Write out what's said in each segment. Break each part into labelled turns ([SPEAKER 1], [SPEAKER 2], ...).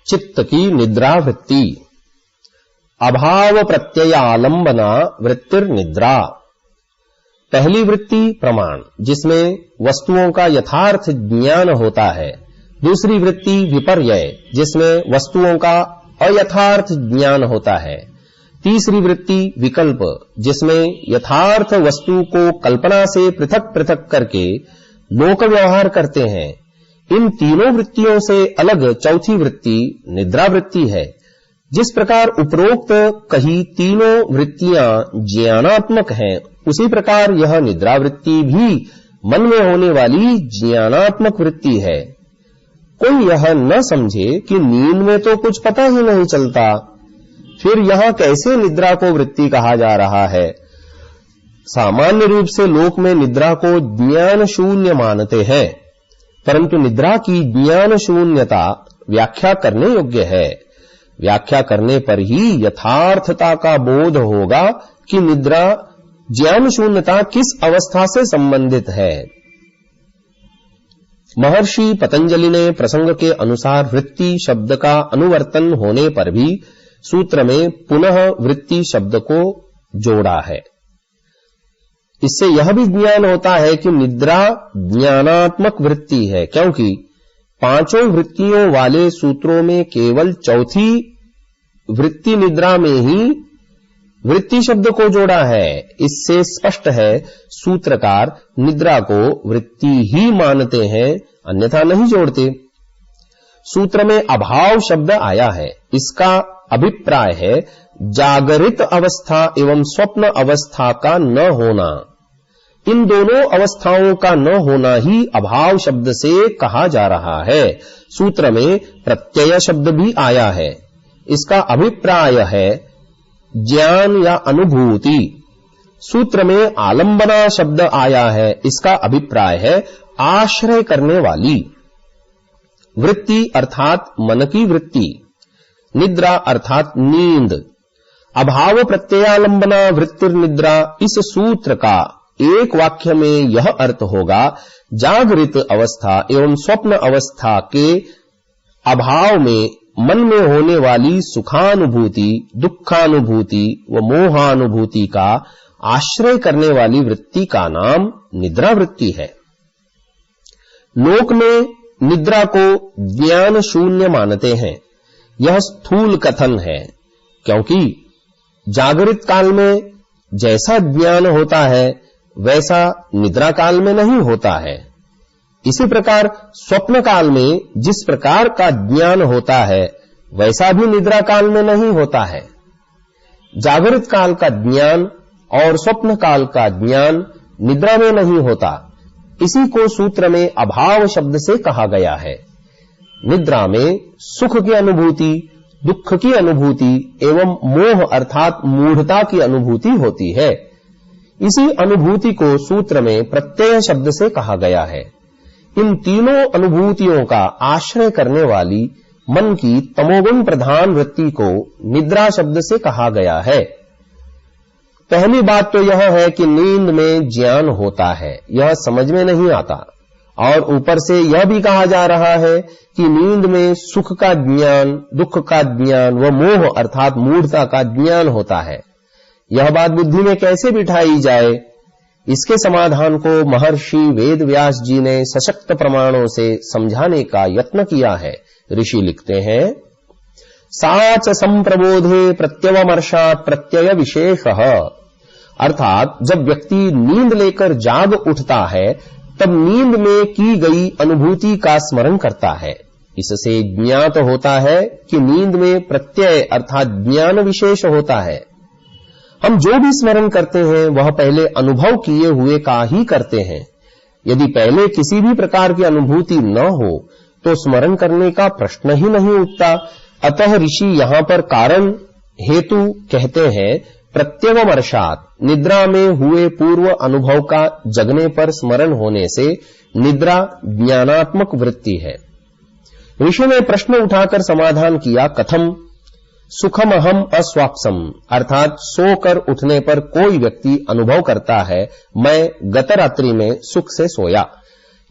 [SPEAKER 1] चित्त की निद्रा वृत्ति। अभाव प्रत्ययालंबना वृत्तिर्निद्रा। पहली वृत्ति प्रमाण, जिसमें वस्तुओं का यथार्थ ज्ञान होता है। दूसरी वृत्ति विपर्यय, जिसमें वस्तुओं का अयथार्थ ज्ञान होता है। तीसरी वृत्ति विकल्प, जिसमें यथार्थ वस्तु को कल्पना से पृथक पृथक करके लोक व्यवहार करते हैं। इन तीनों वृत्तियों से अलग चौथी वृत्ति निद्रा वृत्ति है। जिस प्रकार उपरोक्त कही तीनों वृत्तियां ज्ञानात्मक हैं, उसी प्रकार यह निद्रा वृत्ति भी मन में होने वाली ज्ञानात्मक वृत्ति है। कोई यह न समझे कि नींद में तो कुछ पता ही नहीं चलता, फिर यहां कैसे निद्रा को वृत्ति कहा जा रहा है। सामान्य रूप से लोक में निद्रा को ज्ञान शून्य मानते हैं, परंतु निद्रा की ज्ञान शून्यता व्याख्या करने योग्य है। व्याख्या करने पर ही यथार्थता का बोध होगा कि निद्रा ज्ञान शून्यता किस अवस्था से संबंधित है। महर्षि पतंजलि ने प्रसंग के अनुसार वृत्ति शब्द का अनुवर्तन होने पर भी सूत्र में पुनः वृत्ति शब्द को जोड़ा है। इससे यह भी ज्ञान होता है कि निद्रा ज्ञानात्मक वृत्ति है, क्योंकि पांचों वृत्तियों वाले सूत्रों में केवल चौथी वृत्ति निद्रा में ही वृत्ति शब्द को जोड़ा है। इससे स्पष्ट है सूत्रकार निद्रा को वृत्ति ही मानते हैं, अन्यथा नहीं जोड़ते। सूत्र में अभाव शब्द आया है, इसका अभिप्राय है जागरित अवस्था एवं स्वप्न अवस्था का न होना। इन दोनों अवस्थाओं का न होना ही अभाव शब्द से कहा जा रहा है। सूत्र में प्रत्यय शब्द भी आया है, इसका अभिप्राय है ज्ञान या अनुभूति। सूत्र में आलंबना शब्द आया है, इसका अभिप्राय है आश्रय करने वाली। वृत्ति अर्थात मन की वृत्ति, निद्रा अर्थात नींद। अभाव प्रत्ययालंबना वृत्तिर्निद्रा, इस सूत्र का एक वाक्य में यह अर्थ होगा जागृत अवस्था एवं स्वप्न अवस्था के अभाव में मन में होने वाली सुखानुभूति, दुखानुभूति व मोहानुभूति का आश्रय करने वाली वृत्ति का नाम निद्रा वृत्ति है। लोक में निद्रा को ज्ञान शून्य मानते हैं। यह स्थूल कथन है, क्योंकि जागृत काल में जैसा ज्ञान होता है वैसा निद्रा काल में नहीं होता है। इसी प्रकार स्वप्न काल में जिस प्रकार का ज्ञान होता है वैसा भी निद्रा काल में नहीं होता है। जागृत काल का ज्ञान और स्वप्न काल का ज्ञान निद्रा में नहीं होता। इसी को सूत्र में अभाव शब्द से कहा गया है। निद्रा में सुख की अनुभूति, दुख की अनुभूति एवं मोह अर्थात मूढ़ता की अनुभूति होती है। इसी अनुभूति को सूत्र में प्रत्यय शब्द से कहा गया है। इन तीनों अनुभूतियों का आश्रय करने वाली मन की तमोगुण प्रधान वृत्ति को निद्रा शब्द से कहा गया है। पहली बात तो यह है कि नींद में ज्ञान होता है, यह समझ में नहीं आता, और ऊपर से यह भी कहा जा रहा है कि नींद में सुख का ज्ञान, दुख का ज्ञान व मोह अर्थात मूढ़ता का ज्ञान होता है। यह बात बुद्धि में कैसे बिठाई जाए, इसके समाधान को महर्षि वेद व्यास जी ने सशक्त प्रमाणों से समझाने का यत्न किया है। ऋषि लिखते हैं, साच संप्रबोधे प्रत्यवमर्षात् प्रत्यय विशेषः, अर्थात जब व्यक्ति नींद लेकर जाग उठता है तब नींद में की गई अनुभूति का स्मरण करता है। इससे ज्ञात होता है कि नींद में प्रत्यय अर्थात ज्ञान विशेष होता है। हम जो भी स्मरण करते हैं वह पहले अनुभव किए हुए का ही करते हैं। यदि पहले किसी भी प्रकार की अनुभूति न हो तो स्मरण करने का प्रश्न ही नहीं उठता। अतः ऋषि यहां पर कारण हेतु कहते हैं प्रत्यवमर्षात्, निद्रा में हुए पूर्व अनुभव का जगने पर स्मरण होने से निद्रा ज्ञानात्मक वृत्ति है। ऋषि ने प्रश्न उठाकर समाधान किया, कथम सुखमहम अस्वाप्सम, अर्थात सोकर उठने पर कोई व्यक्ति अनुभव करता है मैं गत रात्रि में सुख से सोया।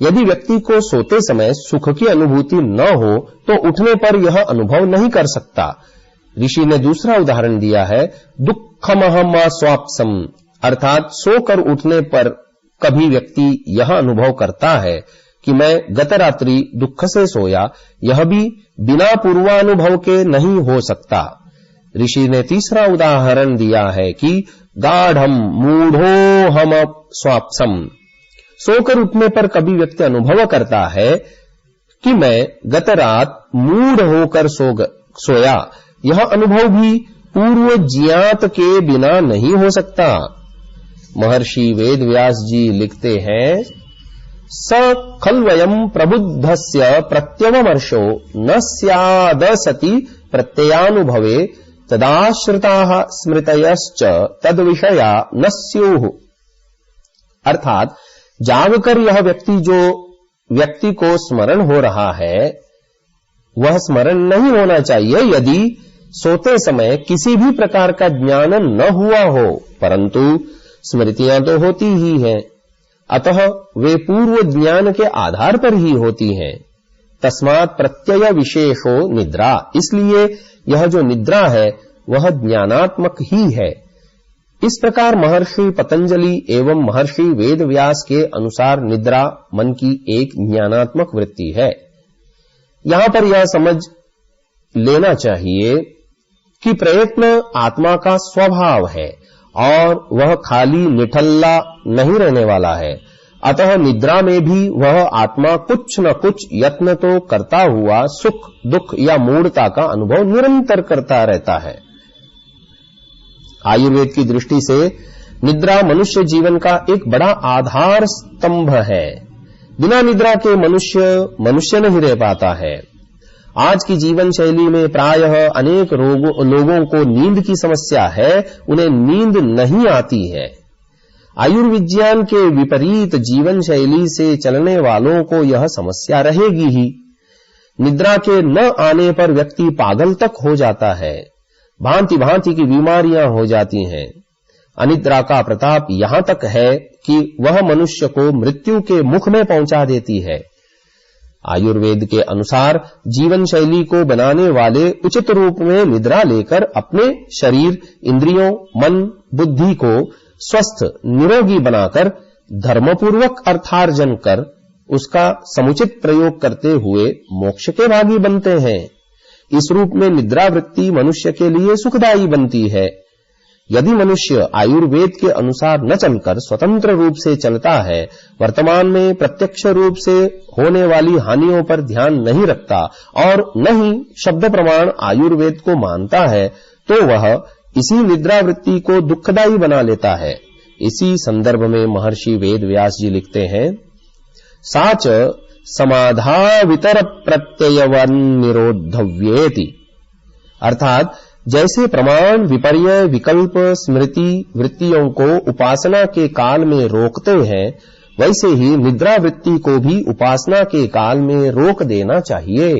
[SPEAKER 1] यदि व्यक्ति को सोते समय सुख की अनुभूति न हो तो उठने पर यह अनुभव नहीं कर सकता। ऋषि ने दूसरा उदाहरण दिया है, दुःखमहम स्वाप्सम, अर्थात सोकर उठने पर कभी व्यक्ति यह अनुभव करता है कि मैं गत रात्रि दुख से सोया, यह भी बिना पूर्वानुभव के नहीं हो सकता। ऋषि ने तीसरा उदाहरण दिया है कि गाढ़म मूढ़ोहम स्वाप्सम, सोकर उठने पर कभी व्यक्ति अनुभव करता है कि मैं गत रात मूढ़ होकर सोया, यह अनुभव भी पूर्व ज्ञात के बिना नहीं हो सकता। महर्षि वेदव्यास जी लिखते हैं, स खल्वयम प्रबुद्धस्य प्रत्यवमर्शो न स्यादसति प्रत्ययानुभवे तदाश्रिताः स्मृतयश्च तद्विषया न स्युः। अर्थात जागकर यह व्यक्ति को स्मरण हो रहा है, वह स्मरण नहीं होना चाहिए यदि सोते समय किसी भी प्रकार का ज्ञान न हुआ हो, परंतु स्मृतियां तो होती ही हैं, अतः वे पूर्व ज्ञान के आधार पर ही होती हैं। तस्मात् प्रत्यय विशेषो निद्रा, इसलिए यह जो निद्रा है वह ज्ञानात्मक ही है। इस प्रकार महर्षि पतंजलि एवं महर्षि वेदव्यास के अनुसार निद्रा मन की एक ज्ञानात्मक वृत्ति है। यहां पर यह समझ लेना चाहिए कि प्रयत्न आत्मा का स्वभाव है और वह खाली निठल्ला नहीं रहने वाला है, अतः निद्रा में भी वह आत्मा कुछ न कुछ यत्न तो करता हुआ सुख दुख या मूढ़ता का अनुभव निरंतर करता रहता है। आयुर्वेद की दृष्टि से निद्रा मनुष्य जीवन का एक बड़ा आधार स्तंभ है। बिना निद्रा के मनुष्य नहीं रह पाता है। आज की जीवन शैली में प्रायः अनेक लोगों को नींद की समस्या है, उन्हें नींद नहीं आती है। आयुर्विज्ञान के विपरीत जीवन शैली से चलने वालों को यह समस्या रहेगी ही। निद्रा के न आने पर व्यक्ति पागल तक हो जाता है, भांति भांति की बीमारियां हो जाती हैं। अनिद्रा का प्रताप यहां तक है कि वह मनुष्य को मृत्यु के मुख में पहुंचा देती है। आयुर्वेद के अनुसार जीवन शैली को बनाने वाले उचित रूप में निद्रा लेकर अपने शरीर, इंद्रियों, मन, बुद्धि को स्वस्थ निरोगी बनाकर धर्मपूर्वक अर्थार्जन कर उसका समुचित प्रयोग करते हुए मोक्ष के भागी बनते हैं। इस रूप में निद्रा वृत्ति मनुष्य के लिए सुखदायी बनती है। यदि मनुष्य आयुर्वेद के अनुसार न चलकर स्वतंत्र रूप से चलता है, वर्तमान में प्रत्यक्ष रूप से होने वाली हानियों पर ध्यान नहीं रखता और न ही शब्द प्रमाण आयुर्वेद को मानता है, तो वह इसी निद्रा वृत्ति को दुखदायी बना लेता है। इसी संदर्भ में महर्षि वेदव्यास जी लिखते हैं, साच समाधा वितर प्रत्ययवन निरोधव्येति, अर्थात जैसे प्रमाण विपर्य विकल्प स्मृति वृत्तियों को उपासना के काल में रोकते हैं, वैसे ही निद्रा वृत्ति को भी उपासना के काल में रोक देना चाहिए।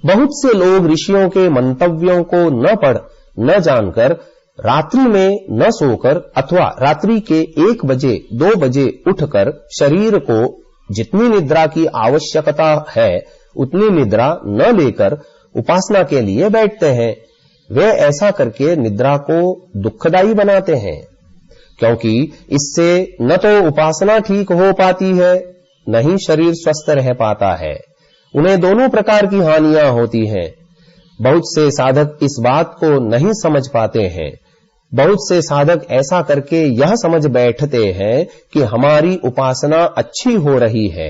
[SPEAKER 1] बहुत से लोग ऋषियों के मंतव्यों को न पढ़ न जानकर रात्रि में न सोकर अथवा रात्रि के 1 बजे 2 बजे उठकर शरीर को जितनी निद्रा की आवश्यकता है उतनी निद्रा न लेकर उपासना के लिए बैठते हैं। वे ऐसा करके निद्रा को दुखदायी बनाते हैं, क्योंकि इससे न तो उपासना ठीक हो पाती है, न ही शरीर स्वस्थ रह पाता है। उन्हें दोनों प्रकार की हानियां होती हैं। बहुत से साधक इस बात को नहीं समझ पाते हैं। बहुत से साधक ऐसा करके यह समझ बैठते हैं कि हमारी उपासना अच्छी हो रही है।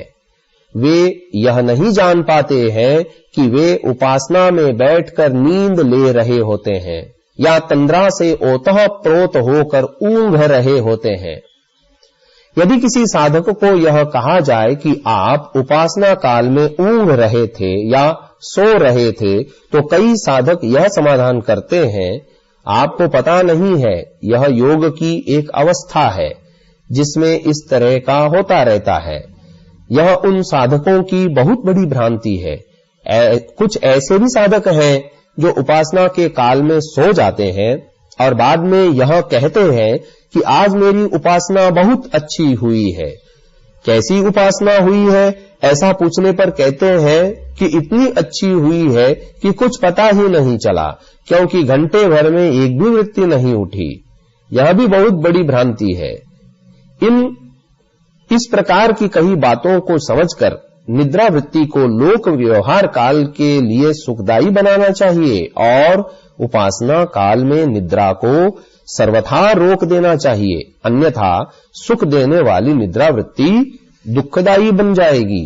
[SPEAKER 1] वे यह नहीं जान पाते हैं कि वे उपासना में बैठकर नींद ले रहे होते हैं या तंद्रा से ओतः प्रोत होकर ऊंघ रहे होते हैं। यदि किसी साधक को यह कहा जाए कि आप उपासना काल में ऊंघ रहे थे या सो रहे थे, तो कई साधक यह समाधान करते हैं, आपको पता नहीं है, यह योग की एक अवस्था है जिसमें इस तरह का होता रहता है। यह उन साधकों की बहुत बड़ी भ्रांति है। कुछ ऐसे भी साधक हैं जो उपासना के काल में सो जाते हैं और बाद में यह कहते हैं कि आज मेरी उपासना बहुत अच्छी हुई है। कैसी उपासना हुई है, ऐसा पूछने पर कहते हैं कि इतनी अच्छी हुई है कि कुछ पता ही नहीं चला, क्योंकि घंटे भर में एक भी वृत्ति नहीं उठी। यह भी बहुत बड़ी भ्रांति है। इस प्रकार की कई बातों को समझकर निद्रा वृत्ति को लोक व्यवहार काल के लिए सुखदायी बनाना चाहिए और उपासना काल में निद्रा को सर्वथा रोक देना चाहिए, अन्यथा सुख देने वाली निद्रा वृत्ति दुखदायी बन जाएगी।